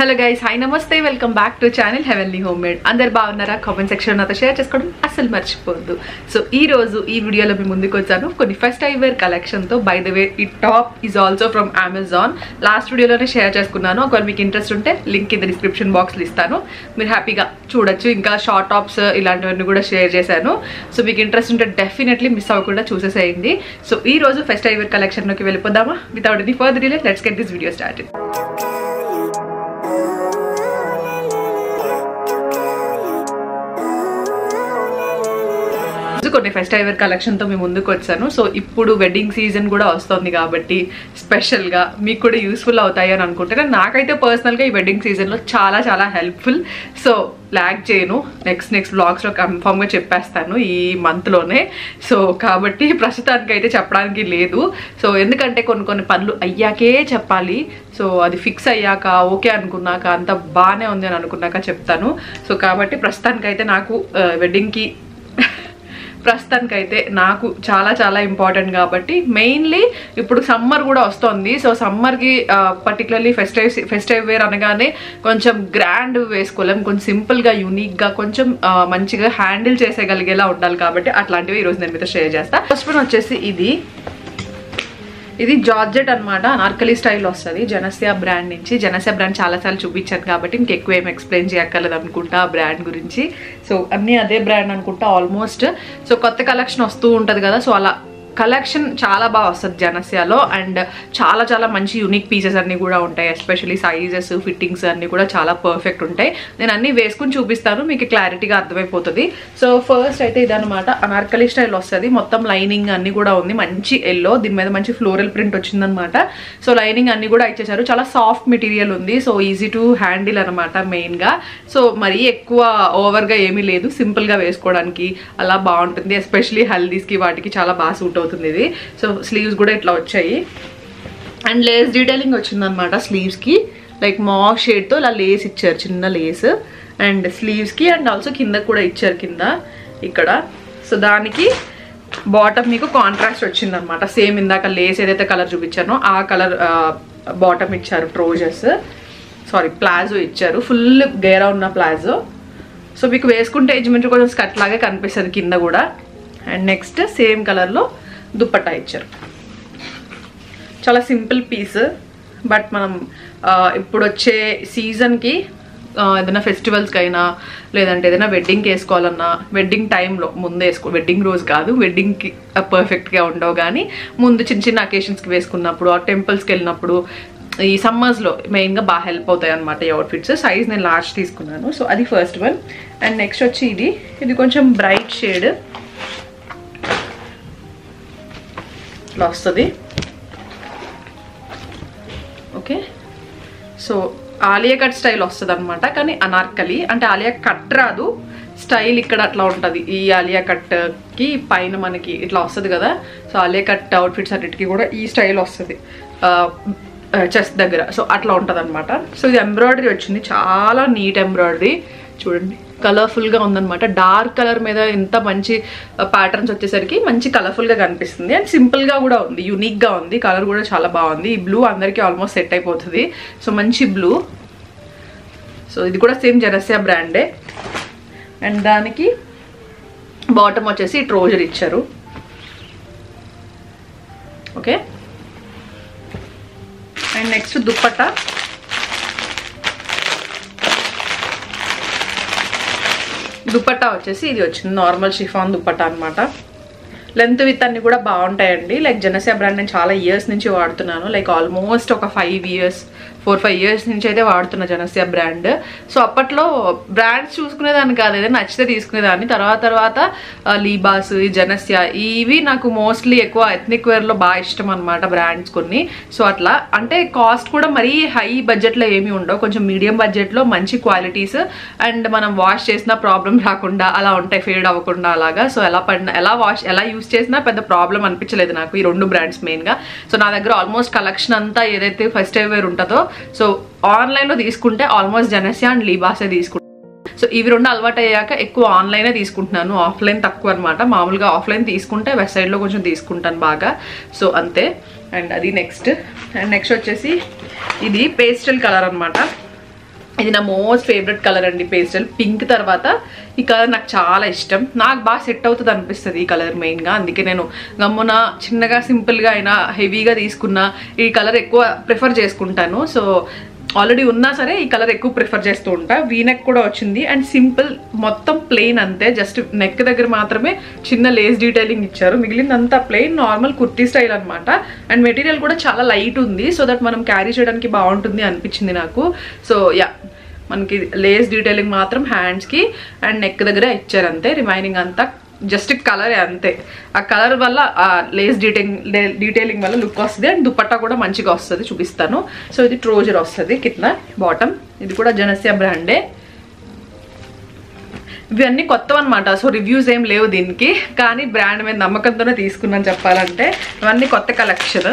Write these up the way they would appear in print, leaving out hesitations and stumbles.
Hello guys, high నమస్తే, welcome back to channel heavenly home made. అందరు బాగున్నారా? Comment section నాతో షేర్ చేసుకోవడం అస్సలు మర్చిపోవద్దు. సో ఈ రోజు ఈ వీడియోలో మీ ముందుకు వచ్చాను కొన్ని ఫస్ట్ ఐవేర్ కలెక్షన్తో. బై ద వే, ఈ top is also from Amazon. Last వీడియోలోనే షేర్ చేసుకున్నాను. ఒకవేళ మీకు ఇంట్రెస్ట్ ఉంటే లింక్ కింద డిస్క్రిప్షన్ బాక్స్లో ఇస్తాను, మీరు హ్యాపీగా చూడొచ్చు. ఇంకా షార్ట్ టాప్స్ ఇలాంటివన్నీ కూడా షేర్ చేశాను. సో మీకు ఇంట్రెస్ట్ ఉంటే డెఫినెట్లీ మిస్ అవ్వకుండా చూసేసేయండి. సో ఈ రోజు ఫస్ట్ ఐవేర్ కలెక్షన్లోకి వెళ్ళిపోదామా? Without any further delay, let's get this video started. కొన్ని ఫస్ట్ ఐవేర్ కలెక్షన్తో మేము ముందుకు వచ్చాను. సో ఇప్పుడు వెడ్డింగ్ సీజన్ కూడా వస్తుంది కాబట్టి స్పెషల్గా మీకు కూడా యూస్ఫుల్ అవుతాయి అని అనుకుంటున్నాను. నాకైతే పర్సనల్గా ఈ వెడ్డింగ్ సీజన్లో చాలా చాలా హెల్ప్ఫుల్. సో లాగ్ చేయను, నెక్స్ట్ వ్లాగ్స్లో కన్ఫామ్గా చెప్పేస్తాను ఈ మంత్లోనే. సో కాబట్టి ప్రస్తుతానికి అయితే చెప్పడానికి లేదు. సో ఎందుకంటే కొన్ని పనులు అయ్యాకే చెప్పాలి. సో అది ఫిక్స్ అయ్యాక ఓకే అనుకున్నాక అంత బాగానే ఉంది అని అనుకున్నాక చెప్తాను. సో కాబట్టి ప్రస్తుతానికైతే నాకు చాలా చాలా ఇంపార్టెంట్ కాబట్టి, మెయిన్లీ ఇప్పుడు సమ్మర్ కూడా వస్తుంది. సో సమ్మర్కి పర్టికులర్లీ ఫెస్టివ్ వేర్ అనగానే కొంచెం గ్రాండ్ వేసుకోలేం, కొంచెం సింపుల్గా యూనిక్గా కొంచెం మంచిగా హ్యాండిల్ చేసేగలిగేలా ఉండాలి కాబట్టి అట్లాంటివి ఈరోజు నేను మీతో షేర్ చేస్తాను. ఫస్ట్ వన్ వచ్చేసి ఇది జార్జెట్ అనమాట. అనార్కలి స్టైల్ వస్తుంది జనస్య బ్రాండ్ నుంచి. జనస్య బ్రాండ్ చాలాసార్లు చూపించాను కాబట్టి ఇంకెక్కువ ఏం ఎక్స్ప్లెయిన్ చేయక్కర్లేదు అనుకుంటా ఆ బ్రాండ్ గురించి. సో అన్నీ అదే బ్రాండ్ అనుకుంటా ఆల్మోస్ట్. సో కొత్త కలెక్షన్ వస్తూ ఉంటుంది కదా, సో అలా కలెక్షన్ చాలా బాగా వస్తుంది జనస్యాలో. అండ్ చాలా చాలా మంచి యూనిక్ పీసెస్ అన్నీ కూడా ఉంటాయి. ఎస్పెషల్లీ సైజెస్, ఫిట్టింగ్స్ అన్నీ కూడా చాలా పర్ఫెక్ట్ ఉంటాయి. నేను అన్నీ వేసుకుని చూపిస్తాను, మీకు క్లారిటీగా అర్థమైపోతుంది. సో ఫస్ట్ అయితే ఇదనమాట, అనార్కలి స్టైల్ వస్తుంది. మొత్తం లైనింగ్ అన్నీ కూడా ఉంది, మంచి ఎల్లో, దీని మీద మంచి ఫ్లోరల్ ప్రింట్ వచ్చిందనమాట. సో లైనింగ్ అన్నీ కూడా ఇచ్చేసారు. చాలా సాఫ్ట్ మెటీరియల్ ఉంది. సో ఈజీ టు హ్యాండిల్ అనమాట మెయిన్గా. సో మరీ ఎక్కువ ఓవర్గా ఏమీ లేదు, సింపుల్గా వేసుకోవడానికి అలా బాగుంటుంది. ఎస్పెషలీ హల్దీస్కి వాటికి చాలా బాగా సూట్ అవుతుంది ఇది. సో స్లీవ్స్ కూడా ఇట్లా వచ్చాయి అండ్ లేస్ డీటెయిలింగ్ వచ్చిందనమాట స్లీవ్స్కి. లైక్ మావ్ షేడ్తో ఇలా లేస్ ఇచ్చారు, చిన్న లేస్ అండ్ స్లీవ్స్కి. అండ్ ఆల్సో కింద కూడా ఇచ్చారు, కింద ఇక్కడ. సో దానికి బాటమ్ మీకు కాంట్రాస్ట్ వచ్చిందనమాట. సేమ్ ఇందాక లేస్ ఏదైతే కలర్ చూపించానో ఆ కలర్ బాటమ్ ఇచ్చారు. ప్లాజో ఇచ్చారు, ఫుల్ గేరా ఉన్న ప్లాజో. సో మీకు వేసుకుంటే ఎడ్జ్మెంట్ కొంచెం స్కర్ట్ లాగే కనిపిస్తుంది కింద కూడా. అండ్ నెక్స్ట్ సేమ్ కలర్లో దుప్పట్టా ఇచ్చారు. చాలా సింపుల్ పీస్, బట్ మనం ఇప్పుడు వచ్చే సీజన్కి ఏదైనా ఫెస్టివల్స్కి అయినా లేదంటే ఏదైనా వెడ్డింగ్కి వేసుకోవాలన్నా, వెడ్డింగ్ టైంలో ముందే వెడ్డింగ్ రోజు కాదు, వెడ్డింగ్కి పర్ఫెక్ట్గా ఉండవు కానీ ముందు చిన్న చిన్న అకేషన్స్కి వేసుకున్నప్పుడు, ఆ టెంపుల్స్కి వెళ్ళినప్పుడు, ఈ సమ్మర్స్లో మెయిన్గా బాగా హెల్ప్ అవుతాయి అనమాట ఈ అవుట్ఫిట్స్. సైజ్ నేను లార్జ్ తీసుకున్నాను. సో అది ఫస్ట్ వన్. అండ్ నెక్స్ట్ వచ్చి ఇది కొంచెం బ్రైట్ షేడ్ ఇట్లా వస్తుంది. Okay, so Alia cut style వస్తుంది అనమాట. కానీ అనార్కలి అంటే ఆలియా కట్ రాదు, స్టైల్ ఇక్కడ అట్లా ఉంటుంది. ఈ ఆలియా కట్కి పైన మనకి ఇట్లా వస్తుంది కదా. సో ఆలియా కట్ అవుట్ఫిట్స్ అన్నిటికీ కూడా ఈ స్టైల్ వస్తుంది చెస్ట్ దగ్గర. సో అట్లా ఉంటుంది అనమాట. సో ఇది ఎంబ్రాయిడరీ వచ్చింది, చాలా నీట్ ఎంబ్రాయిడరీ చూడండి, కలర్ఫుల్గా ఉందనమాట. డార్క్ కలర్ మీద ఇంత మంచి ప్యాటర్న్స్ వచ్చేసరికి మంచి కలర్ఫుల్గా కనిపిస్తుంది. అండ్ సింపుల్గా కూడా ఉంది, యూనిక్గా ఉంది. కలర్ కూడా చాలా బాగుంది. ఈ బ్లూ అందరికీ ఆల్మోస్ట్ సెట్ అయిపోతుంది. సో మంచి బ్లూ. సో ఇది కూడా సేమ్ జనస్య బ్రాండే. అండ్ దానికి బాటమ్ వచ్చేసి ట్రౌజర్ ఇచ్చారు. Okay, and next dupatta. Dupatta వచ్చేసి ఇది వచ్చింది, నార్మల్ షిఫాన్ దుప్పట్టా అనమాట. లెంత్ విత్ అన్ని కూడా బాగుంటాయండి. లైక్ జనస్య బ్రాండ్ నేను చాలా ఇయర్స్ నుంచి వాడుతున్నాను. లైక్ ఆల్మోస్ట్ ఒక 4-5 ఇయర్స్ నుంచి అయితే వాడుతున్నా జనస్య బ్రాండ్. సో అప్పట్లో బ్రాండ్స్ చూసుకునేదాన్ని కాదు, ఏదైనా నచ్చితే తీసుకునేదాన్ని. తర్వాత లీబాస్, జనస్య ఇవి నాకు మోస్ట్లీ ఎక్కువ ఎథ్నిక్ వేర్లో బాగా ఇష్టం అనమాట బ్రాండ్స్ కొన్ని. సో అట్లా అంటే కాస్ట్ కూడా మరీ హై బడ్జెట్లో ఏమీ ఉండవు, కొంచెం మీడియం బడ్జెట్లో మంచి క్వాలిటీస్. అండ్ మనం వాష్ చేసినా ప్రాబ్లం రాకుండా అలా ఉంటాయి, ఫేడ్ అవ్వకుండా అలాగా. సో ఎలా యూస్ చేసినా పెద్ద ప్రాబ్లం అనిపించలేదు నాకు ఈ రెండు బ్రాండ్స్ మెయిన్గా. సో నా దగ్గర ఆల్మోస్ట్ కలెక్షన్ అంతా ఏదైతే ఫస్ట్ వేర్ ఉంటుందో, సో ఆన్లైన్లో తీసుకుంటే ఆల్మోస్ట్ జనస్య అండ్ లీబాసే తీసుకుంటాను. సో ఇవి రెండు అలవాటు అయ్యాక ఎక్కువ ఆన్లైనే తీసుకుంటున్నాను, ఆఫ్లైన్ తక్కువ అనమాట. మామూలుగా ఆఫ్లైన్ తీసుకుంటే వెబ్ సైడ్లో కొంచెం తీసుకుంటాను బాగా. సో అంతే. అండ్ అది నెక్స్ట్ వచ్చేసి ఇది పేస్టల్ కలర్ అనమాట. ఇది నా మోస్ట్ ఫేవరెట్ కలర్ అండి, పేస్టల్ పింక్ తర్వాత ఈ కలర్ నాకు చాలా ఇష్టం. నాకు బాగా సెట్ అవుతుంది అనిపిస్తుంది ఈ కలర్ మెయిన్గా. అందుకే నేను గమ్మున చిన్నగా సింపుల్గా అయినా హెవీగా తీసుకున్నా ఈ కలర్ ఎక్కువ ప్రిఫర్ చేసుకుంటాను. సో ఆల్రెడీ ఉన్నా సరే ఈ కలర్ ఎక్కువ ప్రిఫర్ చేస్తూ ఉంటా. వీనెక్ కూడా వచ్చింది అండ్ సింపుల్, మొత్తం ప్లెయిన్ అంతే. జస్ట్ నెక్ దగ్గర మాత్రమే చిన్న లేస్ డీటెయిలింగ్ ఇచ్చారు, మిగిలిందంతా ప్లెయిన్ నార్మల్ కుర్తీ స్టైల్ అనమాట. అండ్ మెటీరియల్ కూడా చాలా లైట్ ఉంది, సో దట్ మనం క్యారీ చేయడానికి బాగుంటుంది అనిపించింది నాకు. సో యా, మనకి లేస్ డీటెయిలింగ్ మాత్రం హ్యాండ్స్కి అండ్ నెక్ దగ్గర ఇచ్చారు అంతే. రిమైనింగ్ అంతా జస్ట్ కలర్ అంతే. ఆ కలర్ వల్ల ఆ లేస్ డీటెయిలింగ్ వల్ల లుక్ వస్తుంది అండ్ దుపట్టా కూడా మంచిగా వస్తుంది, చూపిస్తాను. సో ఇది ట్రోజర్ వస్తుంది కింద బాటమ్. ఇది కూడా జనస్యా బ్రాండే. ఇవన్నీ కొత్తవి అనమాట, సో రివ్యూస్ ఏం లేవు దీనికి, కానీ బ్రాండ్ మీద నమ్మకంతోనే తీసుకున్నాను చెప్పాలంటే. ఇవన్నీ కొత్త కలెక్షన్.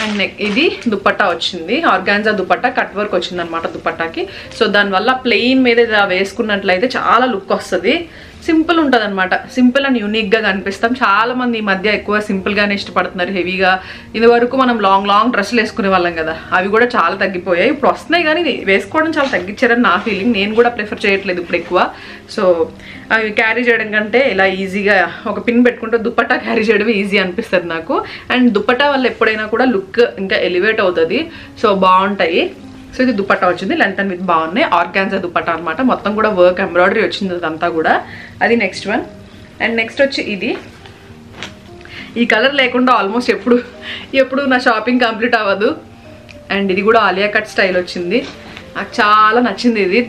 అండ్ ఇది దుపట్టా వచ్చింది, ఆర్గాన్జా దుపట్టా, కట్ వర్క్ వచ్చింది అనమాట దుపట్టాకి. సో దానివల్ల ప్లెయిన్ మీద ఇలా వేసుకున్నట్లయితే చాలా లుక్ వస్తుంది. సింపుల్ ఉంటుంది అనమాట, సింపుల్ అండ్ యూనిక్గా కనిపిస్తాం. చాలా మంది ఈ మధ్య ఎక్కువ సింపుల్గానే ఇష్టపడుతున్నారు, హెవీగా. ఇది వరకు మనం లాంగ్ డ్రెస్సులు వేసుకునే వాళ్ళం కదా, అవి కూడా చాలా తగ్గిపోయాయి. ఇప్పుడు వస్తున్నాయి కానీ వేసుకోవడం చాలా తగ్గించారని నా ఫీలింగ్. నేను కూడా ప్రిఫర్ చేయట్లేదు ఇప్పుడు ఎక్కువ. సో అవి క్యారీ చేయడం కంటే ఇలా ఈజీగా ఒక పిన్ పెట్టుకుంటే దుపట్టా క్యారీ చేయడమే ఈజీ అనిపిస్తుంది నాకు. అండ్ దుపట్టా వల్ల ఎప్పుడైనా కూడా లుక్ ఇంకా ఎలివేట్ అవుతుంది, సో బాగుంటాయి. సో ఇది దుపట్టా వచ్చింది, లెంత్ అండ్ విత్ బాగున్నాయి. ఆర్గాన్జా దుపట్టా అనమాట, మొత్తం కూడా వర్క్ ఎంబ్రాయిడరీ వచ్చింది అదంతా కూడా. అది నెక్స్ట్ వన్. అండ్ నెక్స్ట్ వచ్చి ఇది. ఈ కలర్ లేకుండా ఆల్మోస్ట్ ఎప్పుడు నా షాపింగ్ కంప్లీట్ అవ్వదు. అండ్ ఇది కూడా ఆలియా కట్ స్టైల్ వచ్చింది, నాకు చాలా నచ్చింది ఇది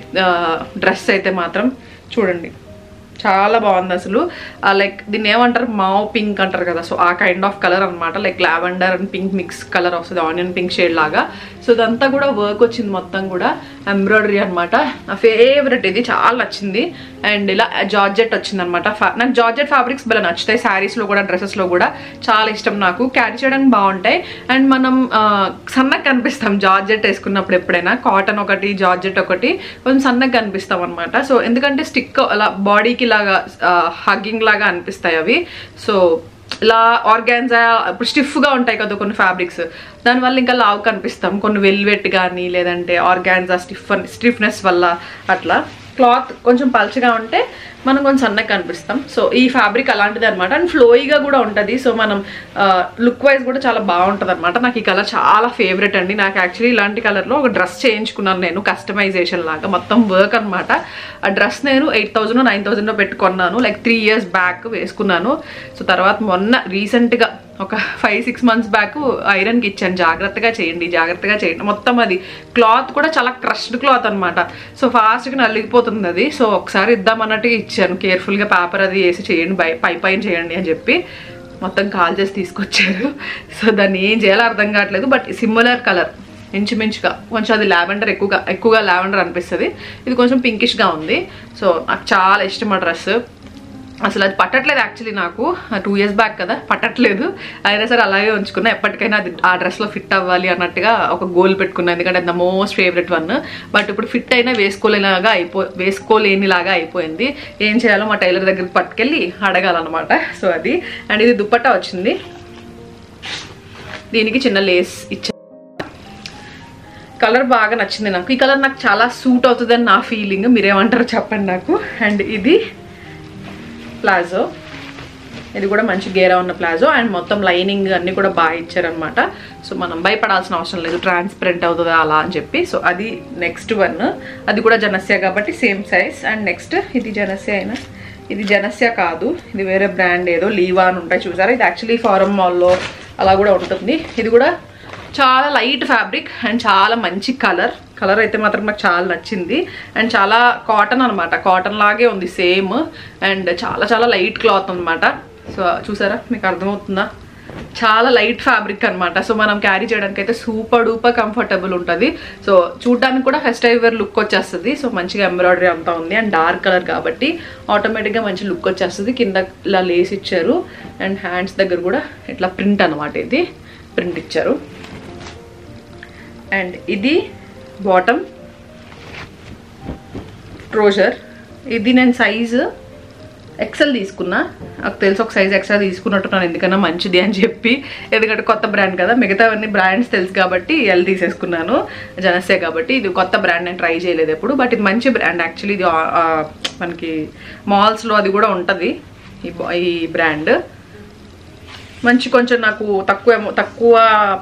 డ్రెస్ అయితే మాత్రం. చూడండి చాలా బాగుంది అసలు. లైక్ దీన్ని ఏమంటారు, మావ్ పింక్ అంటారు కదా, సో ఆ కైండ్ ఆఫ్ కలర్ అనమాట. Like lavender and pink mix colour వస్తుంది, ఆనియన్ పింక్ షేడ్ లాగా. సో ఇదంతా కూడా వర్క్ వచ్చింది, మొత్తం కూడా ఎంబ్రాయిడరీ అనమాట. నా ఫేవరెట్ ఇది, చాలా నచ్చింది. అండ్ ఇలా జార్జెట్ వచ్చింది అనమాట. నాకు జార్జెట్ ఫ్యాబ్రిక్స్ బాగా నచ్చుతాయి, శారీస్లో కూడా డ్రెస్సెస్లో కూడా చాలా ఇష్టం నాకు. క్యారీ చేయడానికి బాగుంటాయి అండ్ మనం సన్నగా కనిపిస్తాం జార్జెట్ వేసుకున్నప్పుడు. ఎప్పుడైనా కాటన్ ఒకటి, జార్జెట్ ఒకటి, కొంచెం సన్నగా కనిపిస్తాం అనమాట. సో ఎందుకంటే స్టిక్ అలా బాడీకి లాగా హగ్గింగ్ లాగా అనిపిస్తాయి అవి. సో ఇలా ఆర్గాన్జా ఇప్పుడు స్టిఫ్గా ఉంటాయి కదా కొన్ని ఫ్యాబ్రిక్స్, దానివల్ల ఇంకా లావు కనిపిస్తాం. కొన్ని వెల్వెట్ కానీ లేదంటే ఆర్గాన్జా స్టిఫ్నెస్ వల్ల అట్లా. క్లాత్ కొంచెం పల్చగా ఉంటే మనం కొంచెం సన్నగా కనిపిస్తాం. సో ఈ ఫ్యాబ్రిక్ అలాంటిది అనమాట. అండ్ ఫ్లోయిగా కూడా ఉంటుంది, సో మనం లుక్ వైజ్ కూడా చాలా బాగుంటుంది అనమాట. నాకు ఈ కలర్ చాలా ఫేవరెట్ అండి. నాకు యాక్చువల్లీ ఇలాంటి కలర్లో ఒక డ్రెస్ చేయించుకున్నాను నేను, కస్టమైజేషన్ లాగా, మొత్తం వర్క్ అనమాట. ఆ డ్రెస్ నేను 8,000 9,000 పెట్టుకున్నాను, లైక్ 3 years బ్యాక్ వేసుకున్నాను. సో తర్వాత మొన్న రీసెంట్గా ఒక 5-6 months బ్యాక్ ఐరన్కి ఇచ్చాను, జాగ్రత్తగా చేయండి. మొత్తం అది క్లాత్ కూడా చాలా క్రష్డ్ క్లాత్ అనమాట, సో ఫాస్ట్గా నలిగిపోతుంది అది. సో ఒకసారి ఇద్దామన్నట్టు ఇచ్చాను, కేర్ఫుల్గా పేపర్ అది వేసి చేయండి, పైన చేయండి అని చెప్పి. మొత్తం కాల్ చేసి తీసుకొచ్చారు. సో దాన్ని ఏం చేయాలో అర్థం కావట్లేదు. బట్ సిమిలర్ కలర్ ఇంచుమించుగా, కొంచెం అది లావెండర్ ఎక్కువగా లావెండర్ అనిపిస్తుంది, ఇది కొంచెం పింకిష్గా ఉంది. సో నాకు చాలా ఇష్టం ఆ డ్రెస్. అసలు అది పట్టట్లేదు యాక్చువల్లీ, నాకు 2 years బ్యాక్ కదా, పట్టట్లేదు. అయినా సరే అలాగే ఉంచుకున్నా, ఎప్పటికైనా అది ఆ డ్రెస్లో ఫిట్ అవ్వాలి అన్నట్టుగా ఒక గోల్ పెట్టుకున్నాను, ఎందుకంటే అది నా మోస్ట్ ఫేవరెట్ వన్. బట్ ఇప్పుడు ఫిట్ అయినా వేసుకోలేనిలాగా అయిపోయింది. ఏం చేయాలో మా టైలర్ దగ్గరికి పట్టుకెళ్ళి అడగాలన్నమాట. సో అది. అండ్ ఇది దుపట్టా వచ్చింది, దీనికి చిన్న లేస్ ఇచ్చాను. కలర్ బాగా నచ్చింది నాకు, ఈ కలర్ నాకు చాలా సూట్ అవుతుందని నా ఫీలింగ్, మీరేమంటారో చెప్పండి నాకు. అండ్ ఇది ప్లాజో, ఇది కూడా మంచి గేరా ఉన్న ప్లాజో. అండ్ మొత్తం లైనింగ్ అన్నీ కూడా బాగా ఇచ్చారనమాట. సో మనం భయపడాల్సిన అవసరం లేదు, ట్రాన్స్పరెంట్ అవుతుందా అలా అని చెప్పి. సో అది నెక్స్ట్ వన్, అది కూడా జనస్యా కాబట్టి సేమ్ సైజ్. అండ్ నెక్స్ట్ ఇది జనస్యా అయినా, ఇది జనస్యా కాదు, ఇది వేరే బ్రాండ్ ఏదో లీవా అని ఉంటాయి చూసారా. ఇది యాక్చువల్లీ ఫారం మాల్లో అలా కూడా ఉంటుంది. ఇది కూడా చాలా లైట్ ఫ్యాబ్రిక్ అండ్ చాలా మంచి కలర్ అయితే మాత్రం నాకు చాలా నచ్చింది. అండ్ చాలా కాటన్ అనమాట, కాటన్ లాగే ఉంది సేమ్. అండ్ చాలా లైట్ క్లాత్ అనమాట. సో చూసారా, మీకు అర్థమవుతుందా, చాలా లైట్ ఫ్యాబ్రిక్ అనమాట. సో మనం క్యారీ చేయడానికి అయితే సూపర్ డూపర్ కంఫర్టబుల్ ఉంటుంది. సో చూడడానికి కూడా ఫెస్టివ్ వేర్ లుక్ వచ్చేస్తుంది. సో మంచిగా ఎంబ్రాయిడరీ అంతా ఉంది అండ్ డార్క్ కలర్ కాబట్టి ఆటోమేటిక్గా మంచి లుక్ వచ్చేస్తుంది. కింద ఇలా లేస్ ఇచ్చారు అండ్ హ్యాండ్స్ దగ్గర కూడా ఇట్లా ప్రింట్ అనమాట, ఇది ప్రింట్ ఇచ్చారు. అండ్ ఇది బాటమ్ ట్రోజర్, ఇది నేను సైజు ఎక్సెల్ తీసుకున్నా. నాకు తెలిసి ఒక సైజ్ ఎక్స్ట్రా తీసుకున్నట్టున్నాను, ఎందుకన్నా మంచిది అని చెప్పి. ఎందుకంటే కొత్త బ్రాండ్ కదా, మిగతావన్నీ బ్రాండ్స్ తెలుసు కాబట్టి ఎల్ తీసేసుకున్నాను. జనస్య కాబట్టి ఇది కొత్త బ్రాండ్, నేను ట్రై చేయలేదు ఎప్పుడు. బట్ ఇది మంచి బ్రాండ్ యాక్చువల్లీ. ఇది మనకి మాల్స్లో అది కూడా ఉంటుంది ఈ బ్రాండ్. మంచి కొంచెం నాకు తక్కువ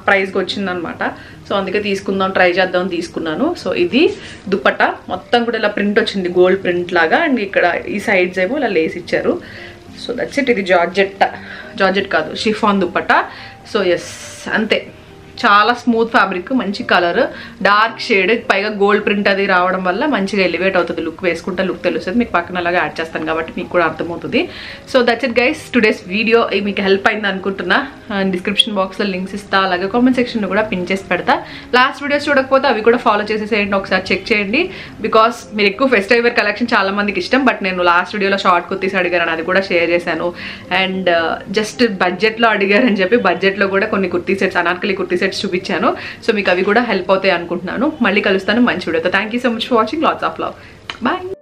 ప్రైస్కి వచ్చిందనమాట. సో అందుకే తీసుకుందాం, ట్రై చేద్దాం తీసుకున్నాను. సో ఇది దుపట్టా మొత్తం కూడా ఇలా ప్రింట్ వచ్చింది, గోల్డ్ ప్రింట్ లాగా. అండ్ ఇక్కడ ఈ సైడ్స్ ఏమో ఇలా లేస్ ఇచ్చారు. So that's it. ఇది జార్జెట్ కాదు, షిఫాన్ దుపట్టా. సో ఎస్, అంతే. చాలా స్మూత్ ఫ్యాబ్రిక్, మంచి కలర్, డార్క్ షేడ్, పైగా గోల్డ్ ప్రింట్ అది రావడం వల్ల మంచిగా ఎలివేట్ అవుతుంది. లుక్ వేసుకుంటే లుక్ తెలుస్తుంది. మీకు పక్కన అలాగా యాడ్ చేస్తాను కాబట్టి మీకు కూడా అర్థమవుతుంది. So that's it guys, today's video మీకు హెల్ప్ అయింది అనుకుంటున్నా. డిస్క్రిప్షన్ బాక్స్లో లింక్స్ ఇస్తా, అలాగే కామెంట్ సెక్షన్లో కూడా పిన్ చేసి పెడతా. లాస్ట్ వీడియోస్ చూడకపోతే అవి కూడా ఫాలో చేసేసేయండి, ఒకసారి చెక్ చేయండి. బికాస్ మీరు ఎక్కువ ఫెస్టివల్ వేర్ కలెక్షన్ చాలా మందికి ఇష్టం. బట్ నేను లాస్ట్ వీడియోలో షార్ట్ కుర్తీస్ అడిగారని అది కూడా షేర్ చేశాను. అండ్ జస్ట్ బడ్జెట్లో అడిగారని చెప్పి బడ్జెట్లో కూడా కొన్ని కుర్తీ సెట్స్, అనార్కలి కుర్తీ సెట్స్ చూపించాను. సో మీకు అవి కూడా హెల్ప్ అవుతాయి అనుకుంటున్నాను. మళ్ళీ కలుస్తాను మంచి వీడియోతో. Thank you so much for watching. Lots of love. Bye.